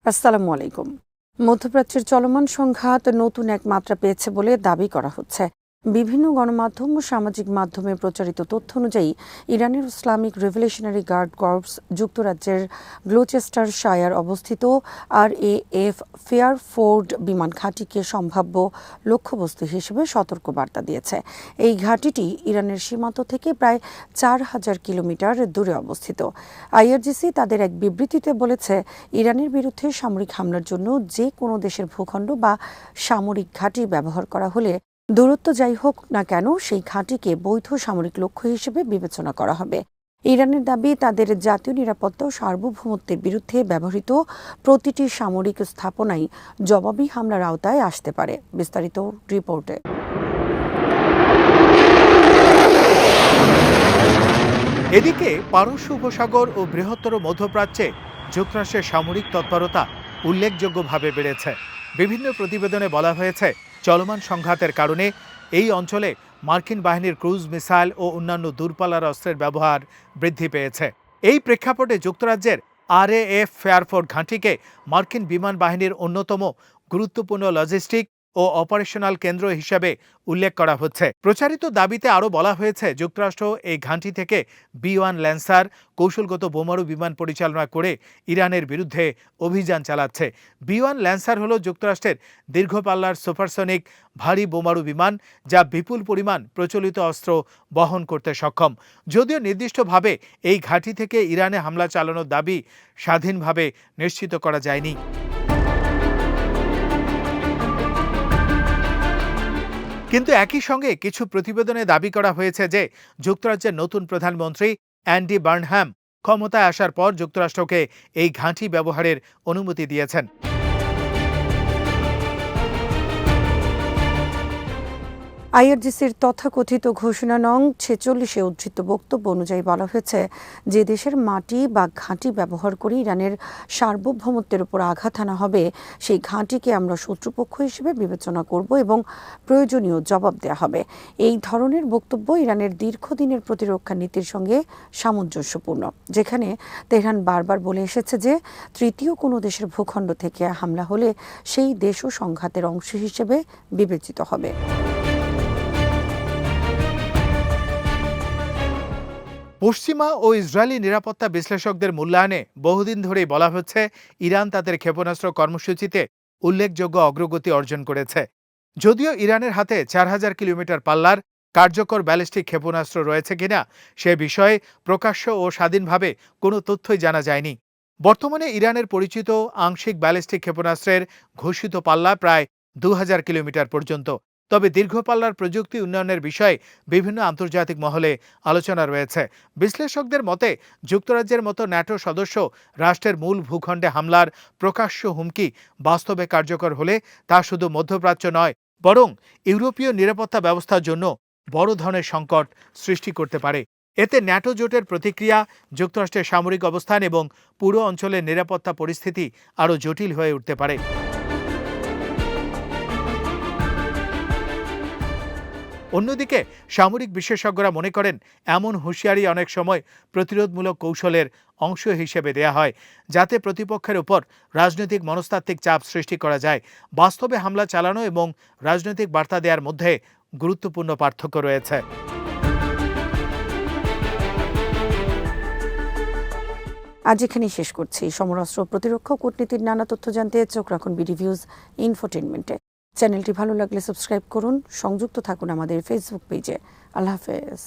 আসসালামু আলাইকুম। মধ্যপ্রাচ্যের চলমান সংঘাত নতুন এক মাত্রা পেয়েছে বলে দাবি করা হচ্ছে। বিভিন্ন গণমাধ্যম ও সামাজিক মাধ্যমে প্রচারিত তথ্য অনুযায়ী ইরানের ইসলামিক রেভলিউশনারি গার্ড কর্পস যুক্তরাজ্যের গ্লোচেস্টার শায়ার অবস্থিত RAF ফেয়ারফোর্ড বিমান ঘাঁটিকে সম্ভাব্য লক্ষ্যবস্তু হিসেবে সতর্কবার্তা দিয়েছে। এই ঘাঁটিটি ইরানের সীমান্ত থেকে প্রায় 4000 কিলোমিটার দূরে অবস্থিত। IRGC তাদের এক বিবৃতিতে বলেছে, ইরানের বিরুদ্ধে সামরিক হামলার জন্য যে কোনো দেশের ভূখণ্ড বা সামরিক ঘাঁটি ব্যবহার করা হলে দূরত্ব যাই হোক না কেন সেই ঘাঁটিকে বৈধ সামরিক লক্ষ্য হিসেবে বিবেচনা করা হবে। ইরানের দাবি, তাদের জাতীয় নিরাপত্তা ও সার্বভৌমত্বের বিরুদ্ধে ব্যবহৃত প্রতিটি সামরিক স্থাপনাই জবাবি হামলার আওতায় আসতে পারে। বিস্তারিত রিপোর্টে। এদিকে পারস্য উপসাগর ও বৃহত্তর মধ্যপ্রাচ্যে যুক্তরাষ্ট্রের সামরিক তৎপরতা উল্লেখযোগ্যভাবে বেড়েছে। বিভিন্ন প্রতিবেদনে বলা হয়েছে, চলমান সংঘাতের কারণে এই অঞ্চলে মার্কিন বাহিনীর ক্রুজ মিসাইল ও অন্যান্য দূরপাল্লার অস্ত্রের ব্যবহার বৃদ্ধি পেয়েছে। এই প্রেক্ষাপটে যুক্তরাজ্যের RAF ফেয়ারফোর্ড ঘাঁটিকে মার্কিন বিমান বাহিনীর অন্যতম গুরুত্বপূর্ণ লজিস্টিক ও অপারেশনাল কেন্দ্র হিসেবে উল্লেখ করা হচ্ছে। প্রচারিত দাবিতে আরও বলা হয়েছে, যুক্তরাষ্ট্র এই ঘাঁটি থেকে B-1 ল্যান্সার কৌশলগত বোমারু বিমান পরিচালনা করে ইরানের বিরুদ্ধে অভিযান চালাচ্ছে। B-1 ল্যান্সার হল যুক্তরাষ্ট্রের দীর্ঘপাল্লার সুপারসনিক ভারী বোমারু বিমান, যা বিপুল পরিমাণ প্রচলিত অস্ত্র বহন করতে সক্ষম। যদিও নির্দিষ্টভাবে এই ঘাঁটি থেকে ইরানে হামলা চালানোর দাবি স্বাধীনভাবে নিশ্চিত করা যায়নি। কিন্তু একই সঙ্গে কিছু প্রতিবেদনে দাবি করা হয়েছে যে যুক্তরাজ্যের নতুন প্রধানমন্ত্রী অ্যান্ডি বার্নহ্যাম ক্ষমতায় আসার পর যুক্তরাষ্ট্রকে এই ঘাঁটি ব্যবহারের অনুমতি দিয়েছেন। IRGCর তথাকথিত ঘোষণা নং 46-এ উদ্ধৃত বক্তব্য অনুযায়ী বলা হয়েছে, যে দেশের মাটি বা ঘাঁটি ব্যবহার করে ইরানের সার্বভৌমত্বের উপর আঘাত আনা হবে সেই ঘাঁটিকে আমরা শত্রুপক্ষ হিসেবে বিবেচনা করব এবং প্রয়োজনীয় জবাব দেওয়া হবে। এই ধরনের বক্তব্য ইরানের দীর্ঘদিনের প্রতিরক্ষা নীতির সঙ্গে সামঞ্জস্যপূর্ণ, যেখানে তেহরান বারবার বলে এসেছে যে তৃতীয় কোনো দেশের ভূখণ্ড থেকে হামলা হলে সেই দেশও সংঘাতের অংশ হিসেবে বিবেচিত হবে। পশ্চিমা ও ইসরায়েলি নিরাপত্তা বিশ্লেষকদের মূল্যায়নে বহুদিন ধরেই বলা হচ্ছে, ইরান তাদের ক্ষেপণাস্ত্র কর্মসূচিতে উল্লেখযোগ্য অগ্রগতি অর্জন করেছে। যদিও ইরানের হাতে 4000 কিলোমিটার পাল্লার কার্যকর ব্যালিস্টিক ক্ষেপণাস্ত্র রয়েছে কিনা সে বিষয়ে প্রকাশ্য ও স্বাধীনভাবে কোনো তথ্যই জানা যায়নি। বর্তমানে ইরানের পরিচিত আংশিক ব্যালিস্টিক ক্ষেপণাস্ত্রের ঘোষিত পাল্লা প্রায় 2000 কিলোমিটার পর্যন্ত। তবে দীর্ঘপাল্লার প্রযুক্তি উন্নয়নের বিষয়ে বিভিন্ন আন্তর্জাতিক মহলে আলোচনা রয়েছে। বিশ্লেষকদের মতে, যুক্তরাজ্যের মতো ন্যাটো সদস্য রাষ্ট্রের মূল ভূখণ্ডে হামলার প্রকাশ্য হুমকি বাস্তবে কার্যকর হলে তা শুধু মধ্যপ্রাচ্য নয়, বরং ইউরোপীয় নিরাপত্তা ব্যবস্থার জন্য বড় ধরনের সংকট সৃষ্টি করতে পারে। এতে ন্যাটো জোটের প্রতিক্রিয়া, যুক্তরাষ্ট্রের সামরিক অবস্থান এবং পুরো অঞ্চলের নিরাপত্তা পরিস্থিতি আরও জটিল হয়ে উঠতে পারে। অন্যদিকে সামরিক বিশেষজ্ঞরা মনে করেন, এমন হুঁশিয়ারি অনেক সময় প্রতিরোধমূলক কৌশলের অংশ হিসেবে দেয়া হয়, যাতে প্রতিপক্ষের উপর রাজনৈতিক মনস্তাত্ত্বিক চাপ সৃষ্টি করা যায়। বাস্তবে হামলা চালানো এবং রাজনৈতিক বার্তা দেওয়ার মধ্যে গুরুত্বপূর্ণ পার্থক্য রয়েছে। আজ এখানেই শেষ করছি। সমরাস্ত্র, প্রতিরক্ষা ও কূটনীতির নানা তথ্য জানতে চোখ রাখুন বিডি ভিউজ ইনফোটেইনমেন্টে। চ্যানেলটি ভালো লাগলে সাবস্ক্রাইব করুন, সংযুক্ত থাকুন আমাদের ফেসবুক পেজে। আল্লাহ হাফেজ।